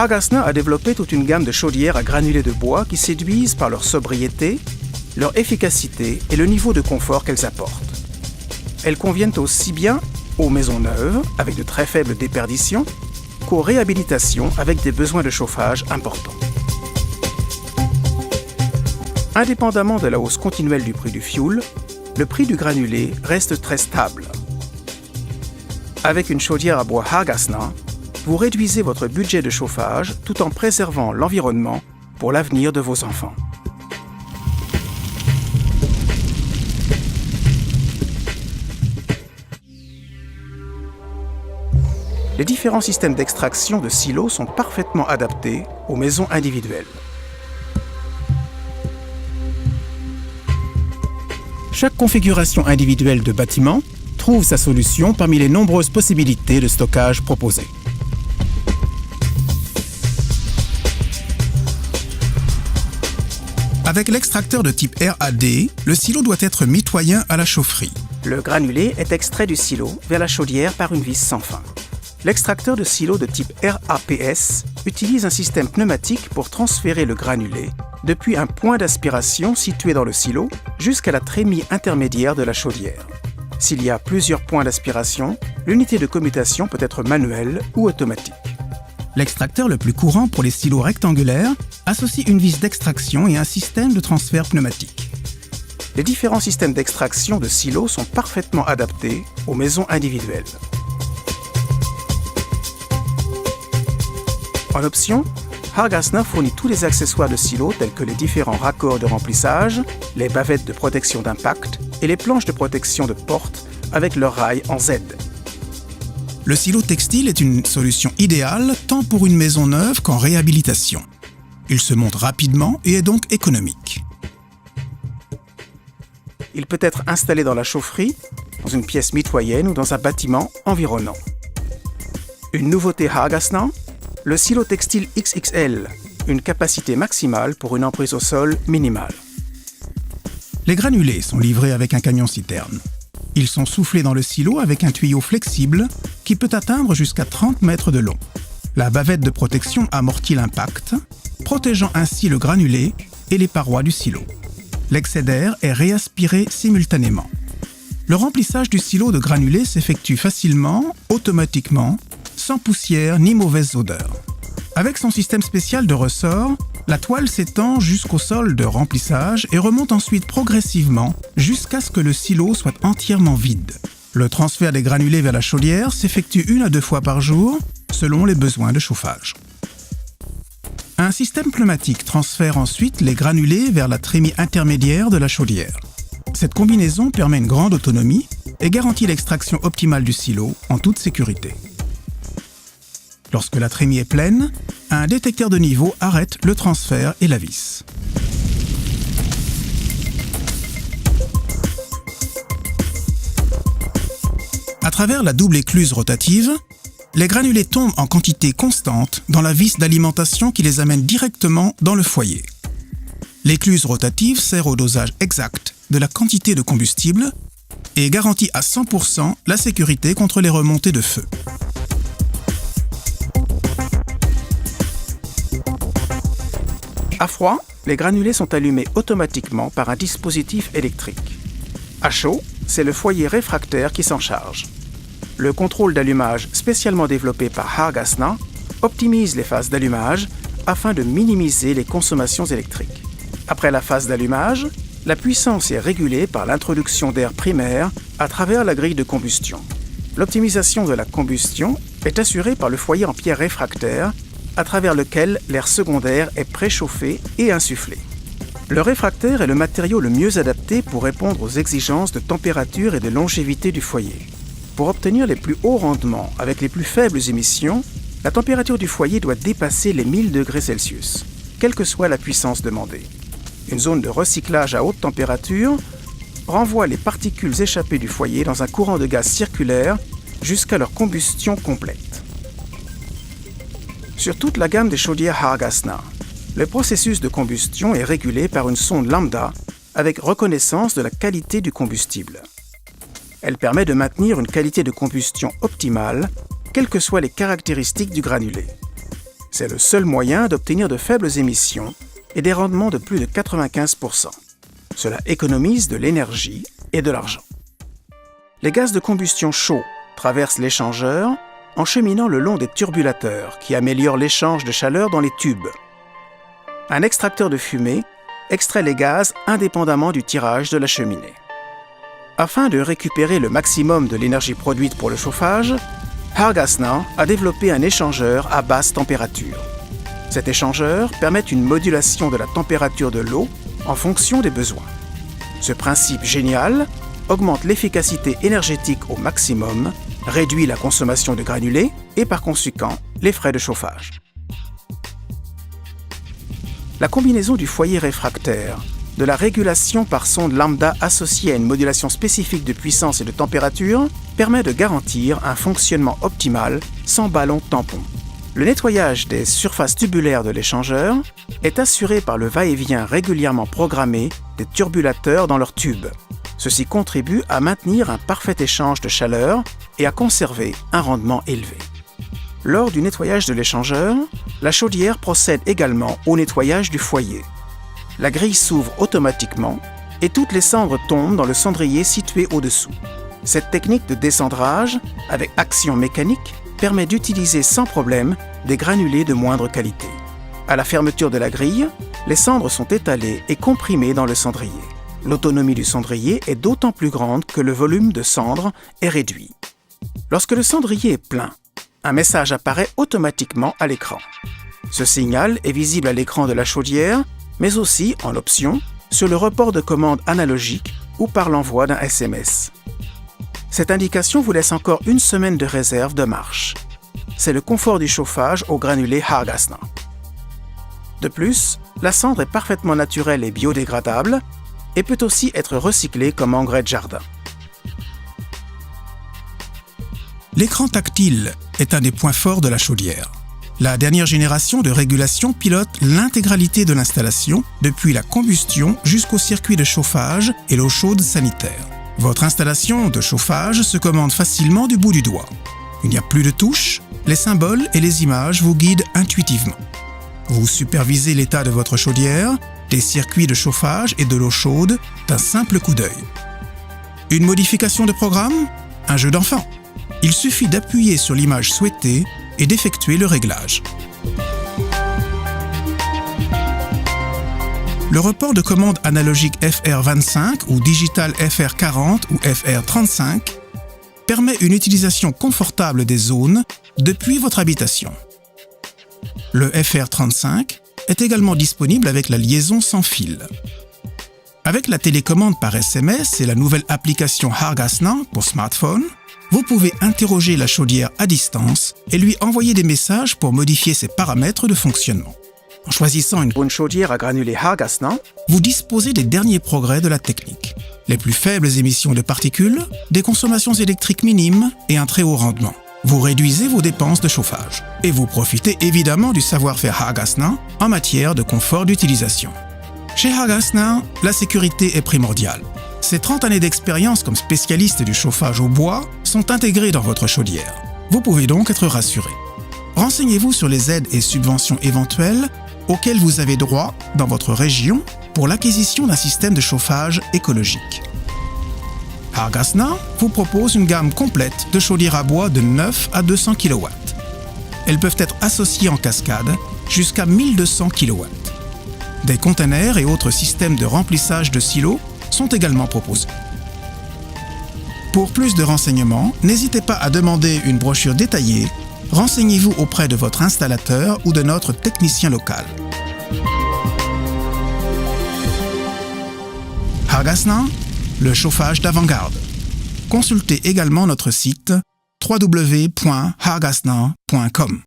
Hagasna a développé toute une gamme de chaudières à granulés de bois qui séduisent par leur sobriété, leur efficacité et le niveau de confort qu'elles apportent. Elles conviennent aussi bien aux maisons neuves, avec de très faibles déperditions, qu'aux réhabilitations avec des besoins de chauffage importants. Indépendamment de la hausse continuelle du prix du fioul, le prix du granulé reste très stable. Avec une chaudière à bois Hagasna, vous réduisez votre budget de chauffage tout en préservant l'environnement pour l'avenir de vos enfants. Les différents systèmes d'extraction de silos sont parfaitement adaptés aux maisons individuelles. Chaque configuration individuelle de bâtiment trouve sa solution parmi les nombreuses possibilités de stockage proposées. Avec l'extracteur de type RAD, le silo doit être mitoyen à la chaufferie. Le granulé est extrait du silo vers la chaudière par une vis sans fin. L'extracteur de silo de type RAPS utilise un système pneumatique pour transférer le granulé depuis un point d'aspiration situé dans le silo jusqu'à la trémie intermédiaire de la chaudière. S'il y a plusieurs points d'aspiration, l'unité de commutation peut être manuelle ou automatique. L'extracteur le plus courant pour les silos rectangulaires associe une vis d'extraction et un système de transfert pneumatique. Les différents systèmes d'extraction de silos sont parfaitement adaptés aux maisons individuelles. En option, Hagasna fournit tous les accessoires de silo tels que les différents raccords de remplissage, les bavettes de protection d'impact et les planches de protection de porte avec leurs rails en Z. Le silo textile est une solution idéale tant pour une maison neuve qu'en réhabilitation. Il se monte rapidement et est donc économique. Il peut être installé dans la chaufferie, dans une pièce mitoyenne ou dans un bâtiment environnant. Une nouveauté Hagasna, le silo textile XXL, une capacité maximale pour une emprise au sol minimale. Les granulés sont livrés avec un camion-citerne. Ils sont soufflés dans le silo avec un tuyau flexible qui peut atteindre jusqu'à 30 mètres de long. La bavette de protection amortit l'impact, protégeant ainsi le granulé et les parois du silo. L'excès d'air est réaspiré simultanément. Le remplissage du silo de granulés s'effectue facilement, automatiquement, sans poussière ni mauvaise odeur. Avec son système spécial de ressort, la toile s'étend jusqu'au sol de remplissage et remonte ensuite progressivement jusqu'à ce que le silo soit entièrement vide. Le transfert des granulés vers la chaudière s'effectue 1 à 2 fois par jour, selon les besoins de chauffage. Un système pneumatique transfère ensuite les granulés vers la trémie intermédiaire de la chaudière. Cette combinaison permet une grande autonomie et garantit l'extraction optimale du silo en toute sécurité. Lorsque la trémie est pleine, un détecteur de niveau arrête le transfert et la vis. À travers la double écluse rotative, les granulés tombent en quantité constante dans la vis d'alimentation qui les amène directement dans le foyer. L'écluse rotative sert au dosage exact de la quantité de combustible et garantit à 100% la sécurité contre les remontées de feu. À froid, les granulés sont allumés automatiquement par un dispositif électrique. À chaud, c'est le foyer réfractaire qui s'en charge. Le contrôle d'allumage spécialement développé par Hagasna optimise les phases d'allumage afin de minimiser les consommations électriques. Après la phase d'allumage, la puissance est régulée par l'introduction d'air primaire à travers la grille de combustion. L'optimisation de la combustion est assurée par le foyer en pierre réfractaire à travers lequel l'air secondaire est préchauffé et insufflé. Le réfractaire est le matériau le mieux adapté pour répondre aux exigences de température et de longévité du foyer. Pour obtenir les plus hauts rendements avec les plus faibles émissions, la température du foyer doit dépasser les 1000 degrés Celsius, quelle que soit la puissance demandée. Une zone de recyclage à haute température renvoie les particules échappées du foyer dans un courant de gaz circulaire jusqu'à leur combustion complète. Sur toute la gamme des chaudières Hagasna, le processus de combustion est régulé par une sonde lambda avec reconnaissance de la qualité du combustible. Elle permet de maintenir une qualité de combustion optimale, quelles que soient les caractéristiques du granulé. C'est le seul moyen d'obtenir de faibles émissions et des rendements de plus de 95%. Cela économise de l'énergie et de l'argent. Les gaz de combustion chauds traversent l'échangeur en cheminant le long des turbulateurs qui améliorent l'échange de chaleur dans les tubes. Un extracteur de fumée extrait les gaz indépendamment du tirage de la cheminée. Afin de récupérer le maximum de l'énergie produite pour le chauffage, Hargasner a développé un échangeur à basse température. Cet échangeur permet une modulation de la température de l'eau en fonction des besoins. Ce principe génial augmente l'efficacité énergétique au maximum, réduit la consommation de granulés et par conséquent les frais de chauffage. La combinaison du foyer réfractaire, de la régulation par sonde lambda associée à une modulation spécifique de puissance et de température permet de garantir un fonctionnement optimal sans ballon tampon. Le nettoyage des surfaces tubulaires de l'échangeur est assuré par le va-et-vient régulièrement programmé des turbulateurs dans leurs tubes. Ceci contribue à maintenir un parfait échange de chaleur et à conserver un rendement élevé. Lors du nettoyage de l'échangeur, la chaudière procède également au nettoyage du foyer. La grille s'ouvre automatiquement et toutes les cendres tombent dans le cendrier situé au-dessous. Cette technique de descendrage, avec action mécanique, permet d'utiliser sans problème des granulés de moindre qualité. À la fermeture de la grille, les cendres sont étalées et comprimées dans le cendrier. L'autonomie du cendrier est d'autant plus grande que le volume de cendres est réduit. Lorsque le cendrier est plein, un message apparaît automatiquement à l'écran. Ce signal est visible à l'écran de la chaudière, mais aussi, en option, sur le report de commande analogique ou par l'envoi d'un SMS. Cette indication vous laisse encore une semaine de réserve de marche. C'est le confort du chauffage au granulé Hargasner. De plus, la cendre est parfaitement naturelle et biodégradable et peut aussi être recyclée comme engrais de jardin. L'écran tactile est un des points forts de la chaudière. La dernière génération de régulation pilote l'intégralité de l'installation, depuis la combustion jusqu'au circuit de chauffage et l'eau chaude sanitaire. Votre installation de chauffage se commande facilement du bout du doigt. Il n'y a plus de touches, les symboles et les images vous guident intuitivement. Vous supervisez l'état de votre chaudière, des circuits de chauffage et de l'eau chaude d'un simple coup d'œil. Une modification de programme? Un jeu d'enfant. Il suffit d'appuyer sur l'image souhaitée et d'effectuer le réglage. Le report de commande analogique FR25 ou digital FR40 ou FR35 permet une utilisation confortable des zones depuis votre habitation. Le FR35 est également disponible avec la liaison sans fil. Avec la télécommande par SMS et la nouvelle application Hargasner pour smartphone, vous pouvez interroger la chaudière à distance et lui envoyer des messages pour modifier ses paramètres de fonctionnement. En choisissant une bonne chaudière à granulés Hargasner, vous disposez des derniers progrès de la technique. Les plus faibles émissions de particules, des consommations électriques minimes et un très haut rendement. Vous réduisez vos dépenses de chauffage. Et vous profitez évidemment du savoir-faire Hargasner en matière de confort d'utilisation. Chez Hargasner, la sécurité est primordiale. Ces 30 années d'expérience comme spécialiste du chauffage au bois sont intégrées dans votre chaudière. Vous pouvez donc être rassuré. Renseignez-vous sur les aides et subventions éventuelles auxquelles vous avez droit dans votre région pour l'acquisition d'un système de chauffage écologique. Hargasner vous propose une gamme complète de chaudières à bois de 9 à 200 kW. Elles peuvent être associées en cascade jusqu'à 1200 kW. Des containers et autres systèmes de remplissage de silos sont également proposés. Pour plus de renseignements, n'hésitez pas à demander une brochure détaillée. Renseignez-vous auprès de votre installateur ou de notre technicien local. Hargasner, le chauffage d'avant-garde. Consultez également notre site www.hargasner.com.